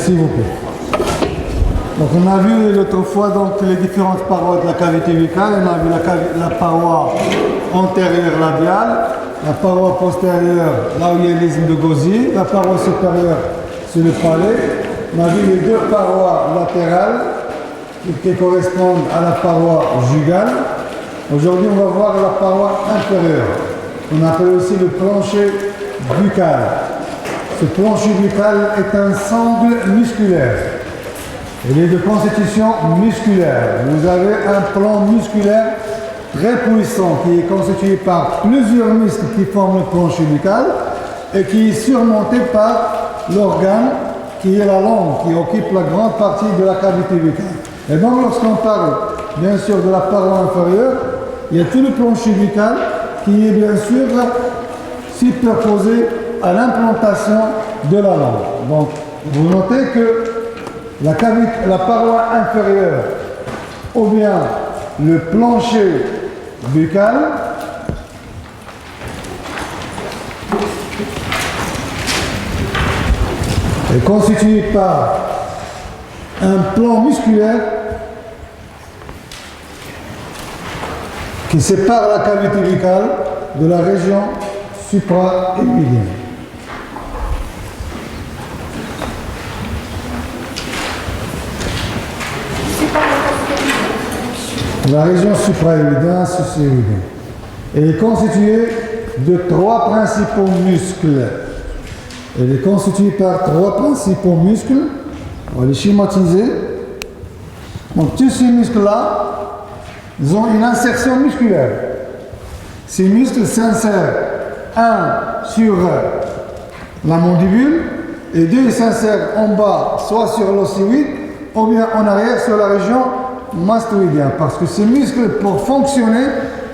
Merci beaucoup. Donc on a vu l'autre fois donc, les différentes parois de la cavité buccale. On a vu la paroi antérieure labiale, la paroi postérieure là où il y a l'isthme de Gauzy, la paroi supérieure sur le palais. On a vu les deux parois latérales qui correspondent à la paroi jugale. Aujourd'hui on va voir la paroi inférieure. On appelle aussi le plancher buccal. Ce plancher buccal est un sangle musculaire. Il est de constitution musculaire. Vous avez un plan musculaire très puissant qui est constitué par plusieurs muscles qui forment le plancher buccal et qui est surmonté par l'organe qui est la langue, qui occupe la grande partie de la cavité buccale. Et donc lorsqu'on parle bien sûr de la paroi inférieure, il y a tout le plancher buccal qui est bien sûr superposé à l'implantation de la langue. Donc vous notez que la paroi inférieure ou bien le plancher buccal est constitué par un plan musculaire qui sépare la cavité buccale de la région supra-épidienne. La région supra-épidienne, sous-épidienne. Elle est constituée de trois principaux muscles. Elle est constituée par trois principaux muscles. On va les schématiser. Donc tous ces muscles-là, ils ont une insertion musculaire. Ces muscles s'insèrent, un sur la mandibule et deux ils s'insèrent en bas, soit sur l'ossioïde ou bien en arrière sur la région mastoïdienne. Parce que ces muscles, pour fonctionner,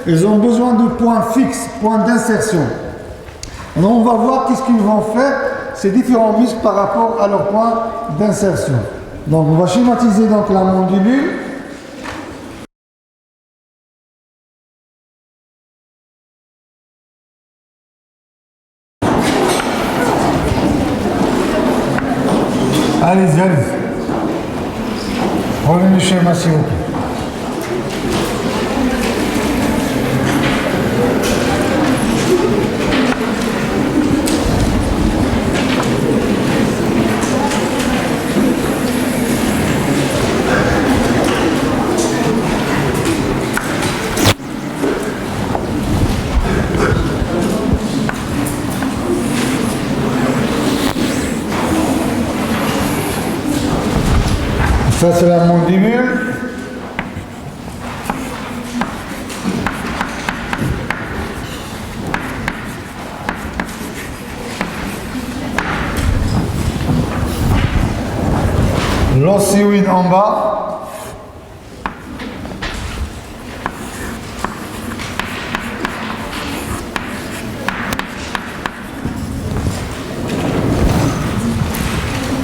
ils ont besoin de points fixes, points d'insertion. Alors on va voir qu'est-ce qu'ils vont faire, ces différents muscles par rapport à leurs points d'insertion. Donc on va schématiser donc la mandibule. Allez-y, allez-y. Prenez le schéma s'il vous plaît. Ça c'est la mandibule. L'ossioïde en bas.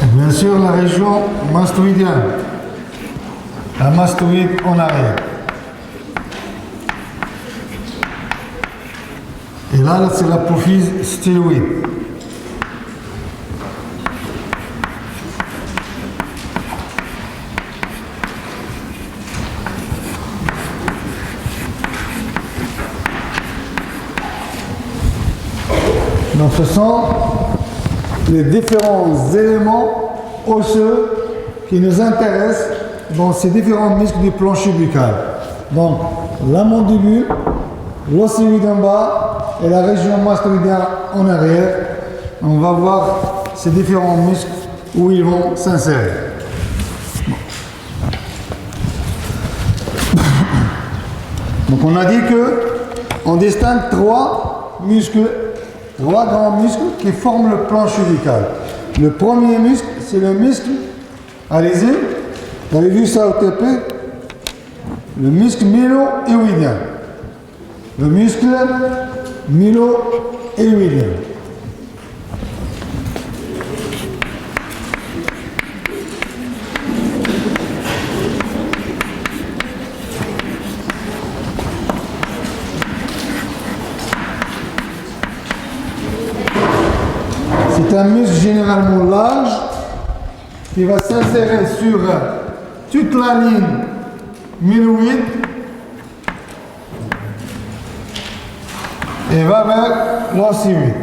Et bien sûr la région mastoïdienne. La mastoïde en arrière. Et là c'est l'apophyse stéloïde. Donc ce sont les différents éléments osseux qui nous intéressent dans ces différents muscles du plancher buccal. Donc la mandibule, l'ossioïde en bas et la région mastoïdienne en arrière. On va voir ces différents muscles où ils vont s'insérer. Donc on a dit que on distingue trois grands muscles qui forment le plancher buccal. Le premier muscle, c'est le muscle, allez-y, vous avez vu ça au TP, le muscle mylo-éoïdien. Le muscle mylo-éoïdien. C'est un muscle généralement large qui va s'insérer sur toute la ligne myloïde et va vers l'os hyoïde.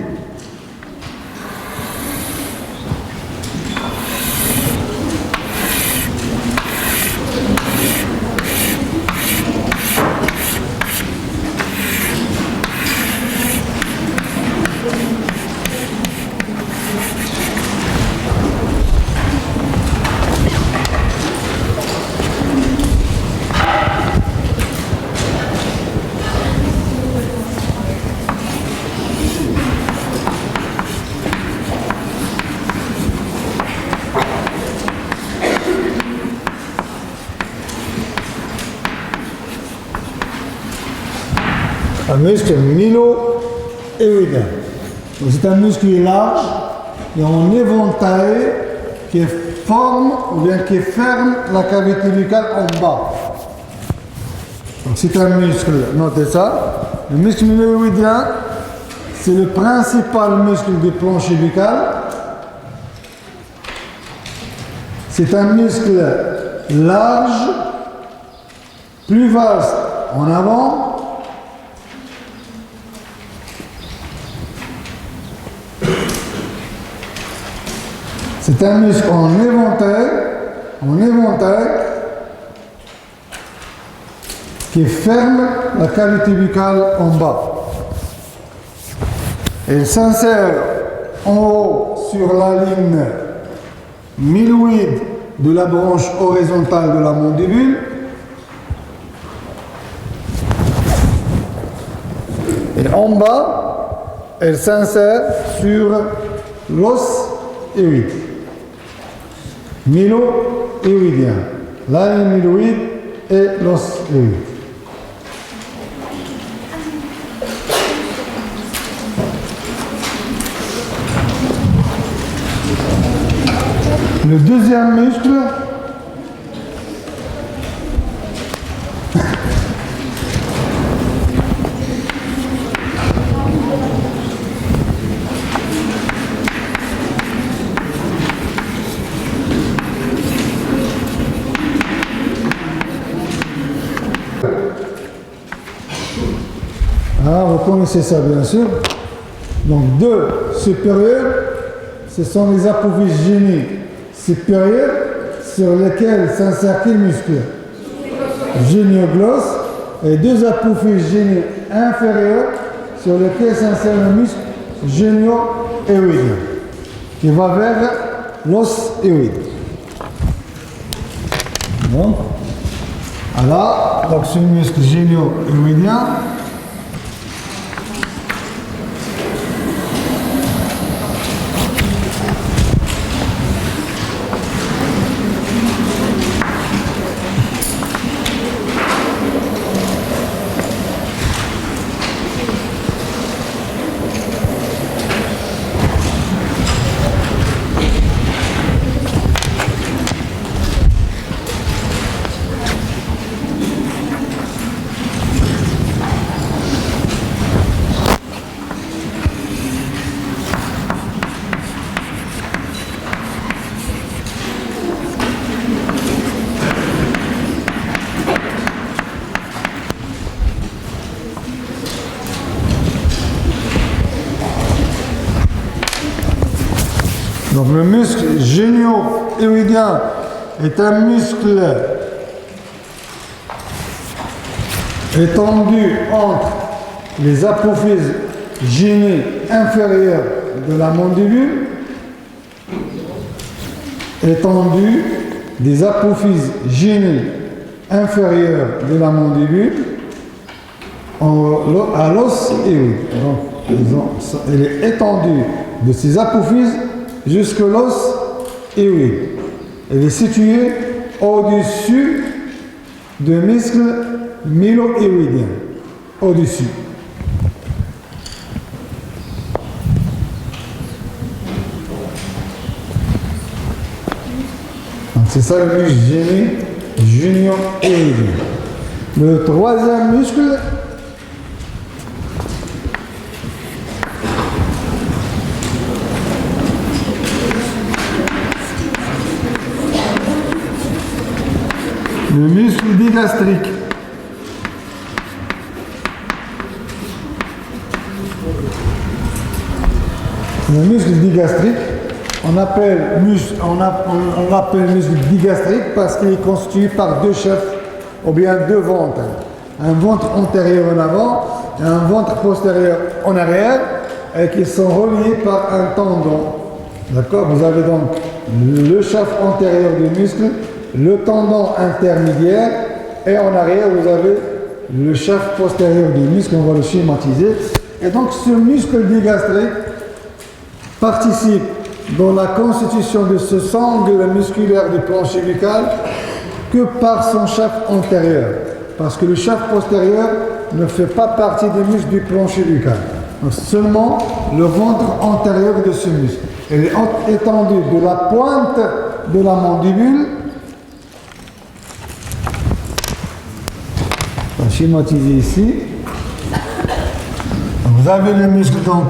Un muscle mylo-hyoïdien. C'est un muscle qui est large et en éventail qui forme ou bien qui ferme la cavité buccale en bas. C'est un muscle, notez ça. Le muscle mylo-hyoïdien, c'est le principal muscle du plancher buccal. C'est un muscle large, plus vaste en avant. C'est un muscle en éventail, qui ferme la cavité buccale en bas. Et il s'insère en haut sur la ligne myloïde de la branche horizontale de la mandibule. Et en bas, elle s'insère sur l'os hyoïde. Mylo-hyoïdien. La ligne myloïde et l'os hyoïde. Le deuxième muscle, vous connaissez ça bien sûr. Donc deux supérieurs, ce sont les apophyses génies supérieurs sur lesquels s'insère quel muscle? Génioglosse. Et deux apophyses génies inférieurs sur lesquels s'insère le muscle génio-hyoïdien qui va vers l'os hyoïde. Bon. Alors, donc ce muscle génio-hyoïdien. Donc le muscle génio-hyoïdien est un muscle étendu entre les apophyses génies inférieures de la mandibule, étendu des apophyses génies inférieures de la mandibule à l'os hyoïde. Donc elle est étendue de ces apophyses jusque l'os hyoïde. Elle est située au-dessus du muscle mylo-hyoïdien. Au-dessus. C'est ça le muscle génio-hyoïdien. Le troisième muscle, le muscle digastrique. Le muscle digastrique, on l'appelle muscle digastrique parce qu'il est constitué par deux chefs ou bien deux ventres. Un ventre antérieur en avant et un ventre postérieur en arrière et qui sont reliés par un tendon. D'accord? Vous avez donc le shaft antérieur du muscle, le tendon intermédiaire et en arrière vous avez le shaft postérieur du muscle, on va le schématiser. Et donc ce muscle digastrique participe dans la constitution de ce sangle musculaire du plancher buccal que par son shaft antérieur. Parce que le shaft postérieur ne fait pas partie des muscles du plancher buccal. Donc seulement le ventre antérieur de ce muscle. Il est étendu de la pointe de la mandibule. On va schématiser ici. Vous avez le muscle donc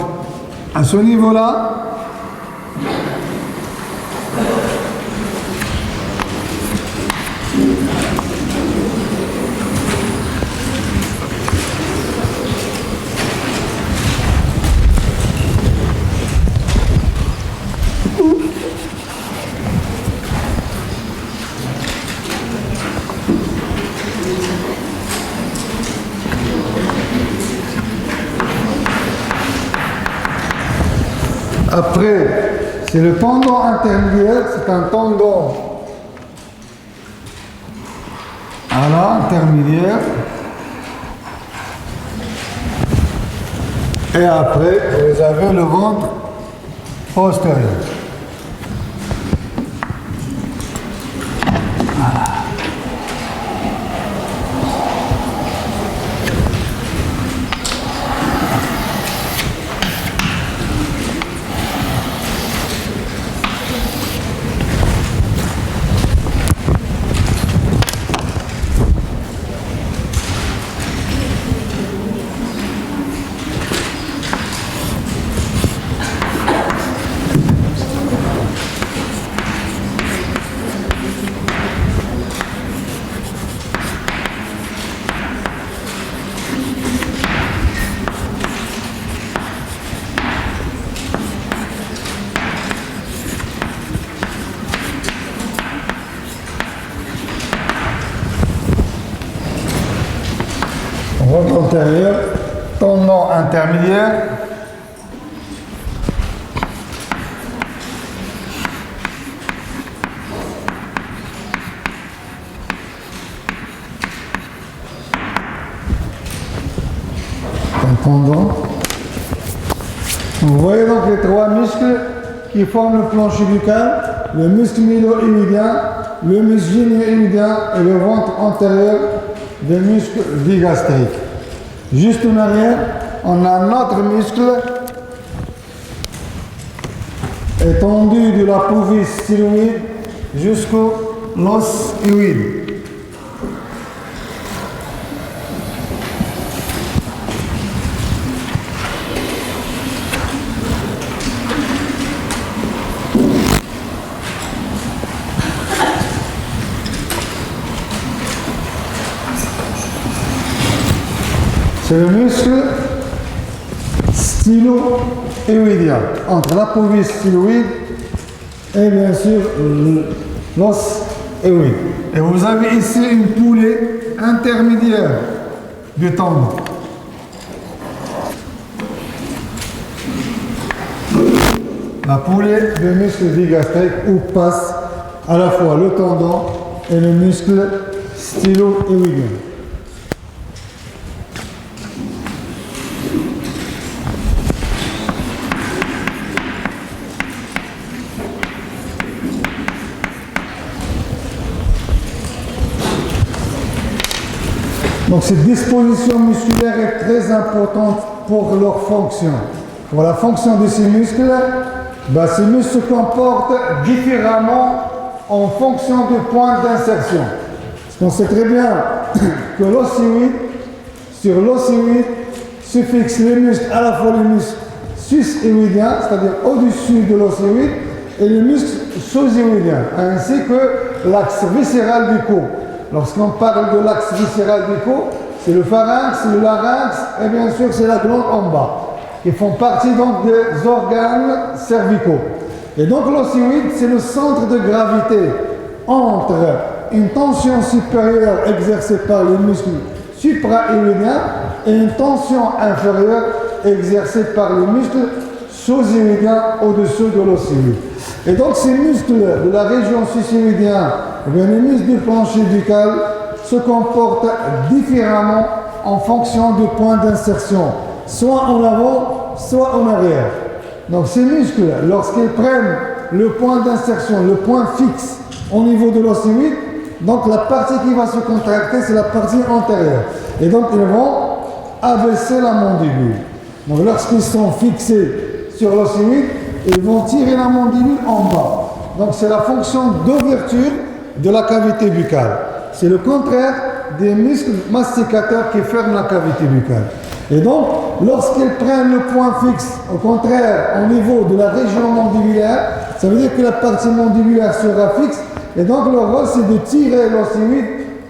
à ce niveau-là. Après, c'est le tendon intermédiaire, c'est un tendon intermédiaire. Et après, vous avez le ventre postérieur. Ventre antérieur, tendon intermédiaire. Un tendon. Vous voyez donc les trois muscles qui forment le plancher buccal, le muscle mylo-hémidien, le muscle génio-hémidien et le ventre antérieur des muscles digastriques. Juste en arrière, on a notre muscle étendu de la pouvis styloïde jusqu'au l'os hyoïde. C'est le muscle stylo-hyoïdien, entre l'apouvis styloïde et bien sûr l'os hyoïde. Et vous avez ici une poulée intermédiaire du tendon. La poulée du muscle digastrique où passe à la fois le tendon et le muscle stylo-hyoïdien. Donc cette disposition musculaire est très importante pour leur fonction. Pour la fonction de ces muscles se comportent différemment en fonction du point d'insertion. Parce qu'on sait très bien que l'ossioïde, sur l'ossioïde se fixent les muscles, à la fois les muscles sus-hyoïdiens, c'est-à-dire au-dessus de l'ossioïde, et les muscles sous-hyoïdiens, ainsi que l'axe viscéral du cou. lorsqu'on parle de l'axe viscéral buccal, c'est le pharynx, le larynx et bien sûr c'est la glande en bas, qui font partie donc des organes cervicaux. Et donc l'osioïde, c'est le centre de gravité entre une tension supérieure exercée par les muscles supra-hyoïdiens et une tension inférieure exercée par les muscles sous-hyoïdiens au-dessous de l'osioïde. Et donc ces muscles de la région sous-hyoïdienne, les muscles du plancher buccal, se comportent différemment en fonction du point d'insertion, soit en avant, soit en arrière. Donc ces muscles, lorsqu'ils prennent le point d'insertion, le point fixe au niveau de l'osioïde, donc la partie qui va se contracter, c'est la partie antérieure. Et donc ils vont abaisser la mandibule. Donc lorsqu'ils sont fixés sur l'osioïde, ils vont tirer la mandibule en bas. Donc c'est la fonction d'ouverture de la cavité buccale. C'est le contraire des muscles masticateurs qui ferment la cavité buccale. Et donc, lorsqu'ils prennent le point fixe, au contraire, au niveau de la région mandibulaire, ça veut dire que la partie mandibulaire sera fixe. Et donc, le rôle, c'est de tirer l'osioïde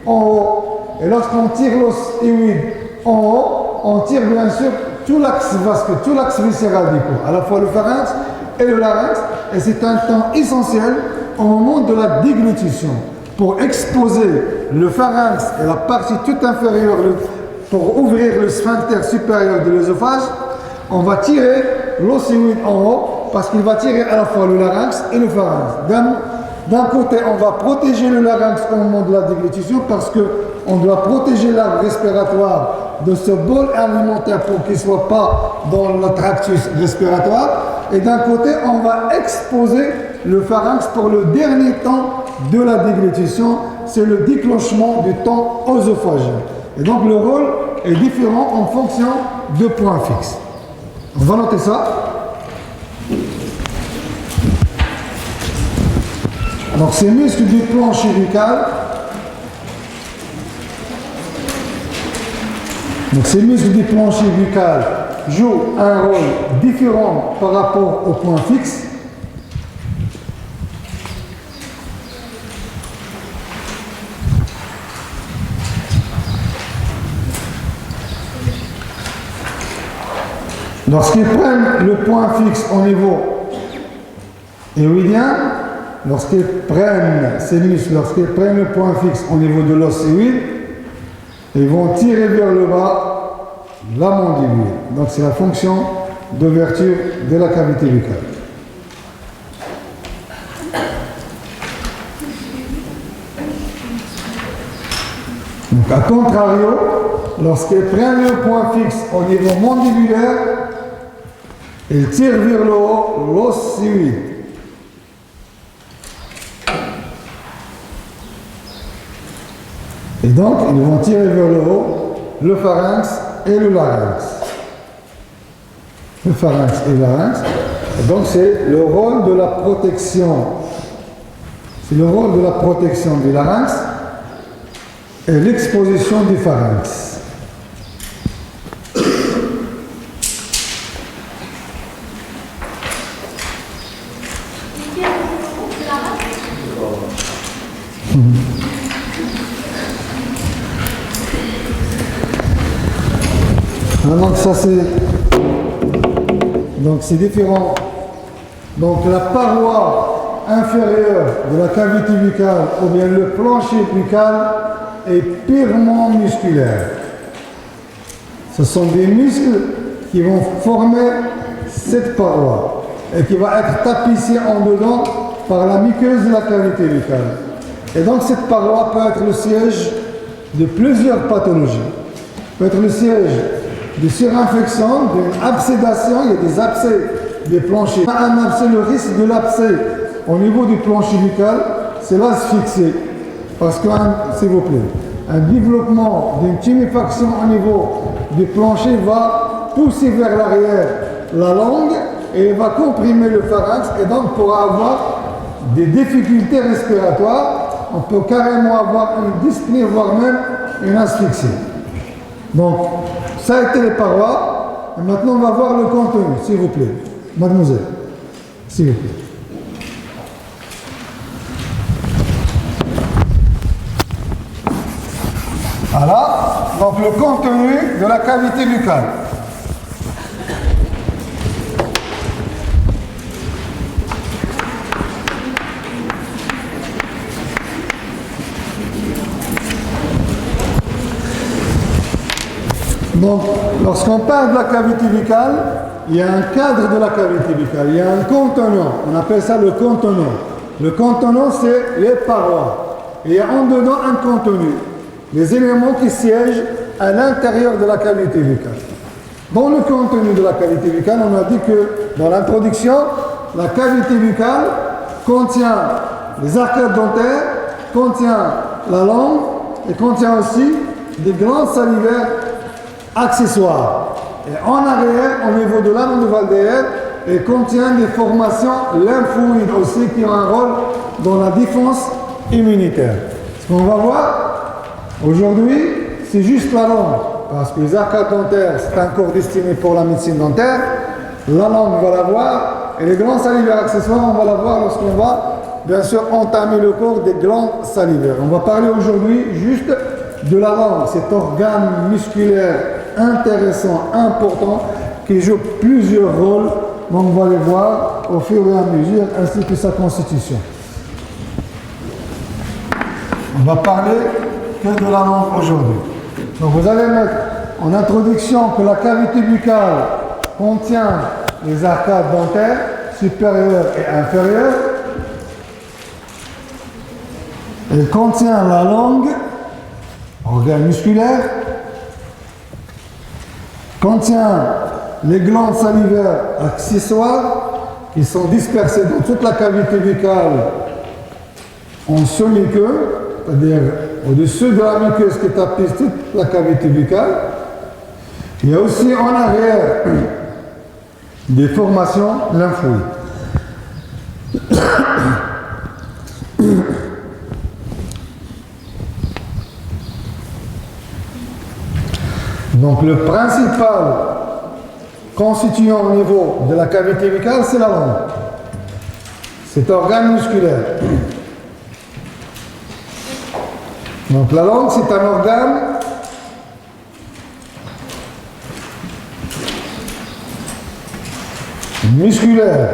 en haut. Et lorsqu'on tire l'osioïde en haut, on tire bien sûr tout l'axe vasculaire, tout l'axe viscéral du corps, à la fois le pharynx et le larynx. Et c'est un temps essentiel au moment de la déglutition, pour exposer le pharynx et la partie toute inférieure, pour ouvrir le sphincter supérieur de l'œsophage. On va tirer l'osioïde en haut, parce qu'il va tirer à la fois le larynx et le pharynx. D'un côté, on va protéger le larynx au moment de la déglutition, parce qu'on doit protéger l'arbre respiratoire de ce bol alimentaire pour qu'il ne soit pas dans le tractus respiratoire. Et d'un côté, on va exposer le pharynx pour le dernier temps de la déglutition, c'est le déclenchement du temps œsophagien. Et donc le rôle est différent en fonction de points fixes. On va noter ça. Donc ces muscles du plancher buccal, jouent un rôle différent par rapport au point fixe. Lorsqu'ils prennent le point fixe au niveau hyoïdien, lorsqu'ils prennent le point fixe au niveau de l'osioïde, ils vont tirer vers le bas la mandibule. Donc c'est la fonction d'ouverture de la cavité buccale. Donc à contrario, lorsqu'ils prennent le point fixe au niveau mandibulaire, ils tirent vers le haut l'osioïde. Et donc, ils vont tirer vers le haut le pharynx et le larynx. Le pharynx et le larynx. Et donc, c'est le rôle de la protection. C'est le rôle de la protection du larynx et l'exposition du pharynx. Donc c'est différent. Donc la paroi inférieure de la cavité buccale ou bien le plancher buccal est purement musculaire. Ce sont des muscles qui vont former cette paroi et qui va être tapissée en dedans par la muqueuse de la cavité buccale. Et donc cette paroi peut être le siège de plusieurs pathologies. Peut être le siège de surinfection, d'une absédation, il y a des abcès des planchers. Un abcès, le risque de l'abcès au niveau du plancher buccal, c'est l'asphyxie. Parce que, s'il vous plaît, un développement d'une tuméfaction au niveau du plancher va pousser vers l'arrière la langue et va comprimer le pharynx et donc pourra avoir des difficultés respiratoires. On peut carrément avoir une dyspnée, voire même une asphyxie. Donc, ça a été les parois. Et maintenant, on va voir le contenu, s'il vous plaît. Mademoiselle, s'il vous plaît. Voilà, donc le contenu de la cavité buccale. Donc, lorsqu'on parle de la cavité buccale, il y a un cadre de la cavité buccale, il y a un contenant, on appelle ça le contenant. Le contenant, c'est les parois. Et il y a en dedans un contenu, les éléments qui siègent à l'intérieur de la cavité buccale. Dans le contenu de la cavité buccale, on a dit que dans l'introduction, la cavité buccale contient les arcades dentaires, contient la langue et contient aussi des glandes salivaires accessoires. Et en arrière, au niveau de l'angle de Valdeir, elle contient des formations lymphoïdes aussi qui ont un rôle dans la défense immunitaire. Ce qu'on va voir aujourd'hui, c'est juste la langue, parce que les arcades dentaires, c'est un corps destiné pour la médecine dentaire. La langue, on va la voir, et les glandes salivaires accessoires, on va la voir lorsqu'on va, bien sûr, entamer le corps des glandes salivaires. On va parler aujourd'hui juste de la langue, cet organe musculaire intéressant, important, qui joue plusieurs rôles. Donc on va les voir au fur et à mesure, ainsi que sa constitution. On va parler que de la langue aujourd'hui. Donc vous allez mettre en introduction que la cavité buccale contient les arcades dentaires supérieures et inférieures. Elle contient la langue, organe musculaire, contient les glandes salivaires accessoires qui sont dispersées dans toute la cavité buccale en semi-queue, c'est-à-dire au-dessus de la muqueuse qui tapisse toute la cavité buccale. Il y a aussi en arrière des formations lymphoïdes. Donc le principal constituant au niveau de la cavité buccale, c'est la langue. Cet organe musculaire. Donc la langue, c'est un organe musculaire.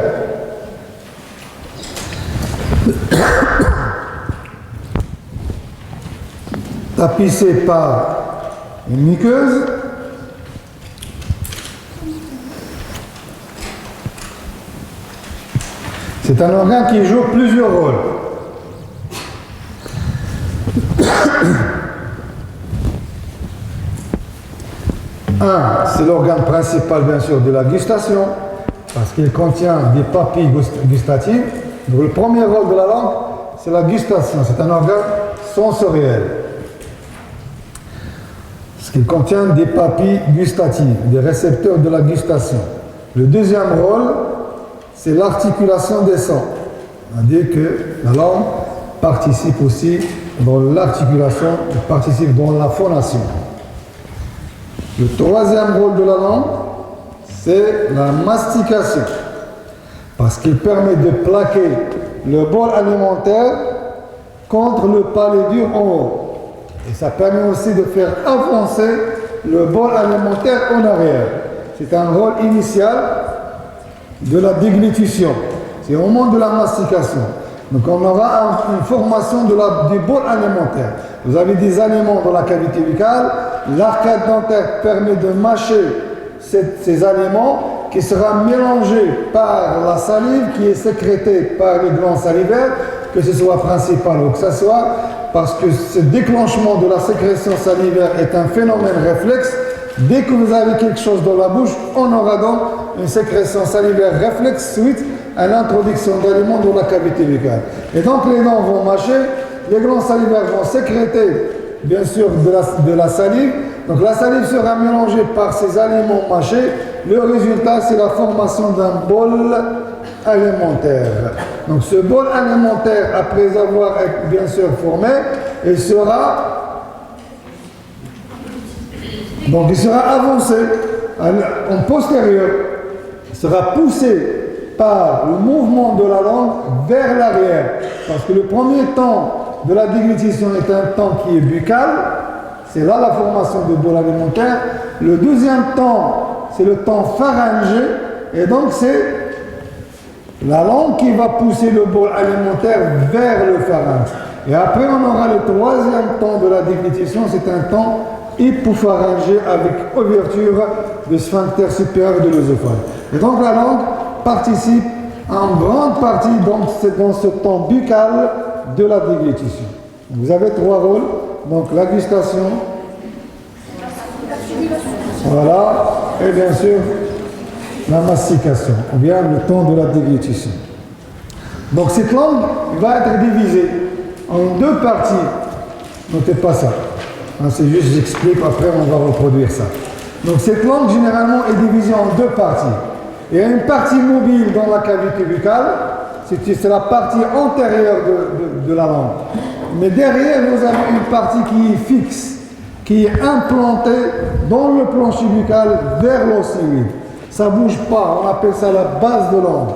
Tapissé par une muqueuse. C'est un organe qui joue plusieurs rôles. Un, c'est l'organe principal, bien sûr, de la gustation, parce qu'il contient des papilles gustatives. Donc, le premier rôle de la langue, c'est la gustation. C'est un organe sensoriel. Parce qu'il contient des papilles gustatives, des récepteurs de la gustation. Le deuxième rôle, c'est l'articulation des sons. On dit que la langue participe aussi dans l'articulation, participe dans la phonation. Le troisième rôle de la langue, c'est la mastication. Parce qu'il permet de plaquer le bol alimentaire contre le palais dur en haut. Et ça permet aussi de faire avancer le bol alimentaire en arrière. C'est un rôle initial de la déglutition. C'est au moment de la mastication. Donc on aura une formation du bol alimentaire. Vous avez des aliments dans la cavité buccale. L'arcade dentaire permet de mâcher ces aliments qui sera mélangé par la salive qui est sécrétée par les glandes salivaires, que ce soit principal ou que ce soit, parce que ce déclenchement de la sécrétion salivaire est un phénomène réflexe. Dès que vous avez quelque chose dans la bouche, on aura donc une sécrétion salivaire réflexe suite à l'introduction d'aliments dans la cavité buccale. Et donc les dents vont mâcher, les glandes salivaires vont sécréter bien sûr de la salive. Donc la salive sera mélangée par ces aliments mâchés. Le résultat, c'est la formation d'un bol alimentaire. Donc ce bol alimentaire, après avoir bien sûr formé, il sera avancé en postérieur. Il sera poussé par le mouvement de la langue vers l'arrière. Parce que le premier temps de la déglutition est un temps qui est buccal, c'est là la formation de bol alimentaire. Le deuxième temps, c'est le temps pharyngé, et donc c'est la langue qui va pousser le bol alimentaire vers le pharynx. Et après, on aura le troisième temps de la déglutition, c'est un temps hypopharyngé avec ouverture du sphincter supérieur de l'œsophage. Et donc la langue participe en grande partie dans ce temps buccal de la déglutition. Vous avez trois rôles, donc la gustation, voilà, et bien sûr la mastication, ou bien le temps de la déglutition. Donc cette langue va être divisée en deux parties. Notez pas ça. C'est juste, j'explique, après on va reproduire ça. Donc cette langue généralement est divisée en deux parties. Il y a une partie mobile dans la cavité buccale, c'est la partie antérieure de la langue. Mais derrière, nous avons une partie qui est fixe, qui est implantée dans le plancher buccal vers l'ossuaire. Ça ne bouge pas, on appelle ça la base de langue.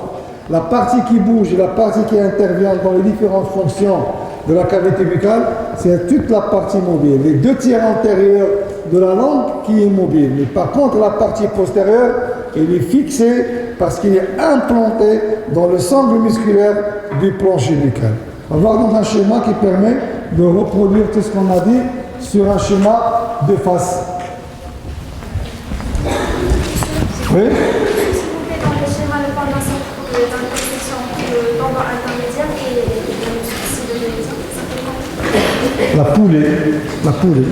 La partie qui bouge et la partie qui intervient dans les différentes fonctions de la cavité buccale, c'est toute la partie mobile. Les deux tiers antérieurs de la langue qui est mobile. Mais par contre, la partie postérieure, elle est fixée parce qu'il est implanté dans le sangle musculaire du plancher buccal. On va voir donc un schéma qui permet de reproduire tout ce qu'on a dit sur un schéma de face. Oui? S'il vous plaît, dans le schéma, le pendant dans la section, le pendant intermédiaire et le souci de médian, ça fait quoi? La poulée.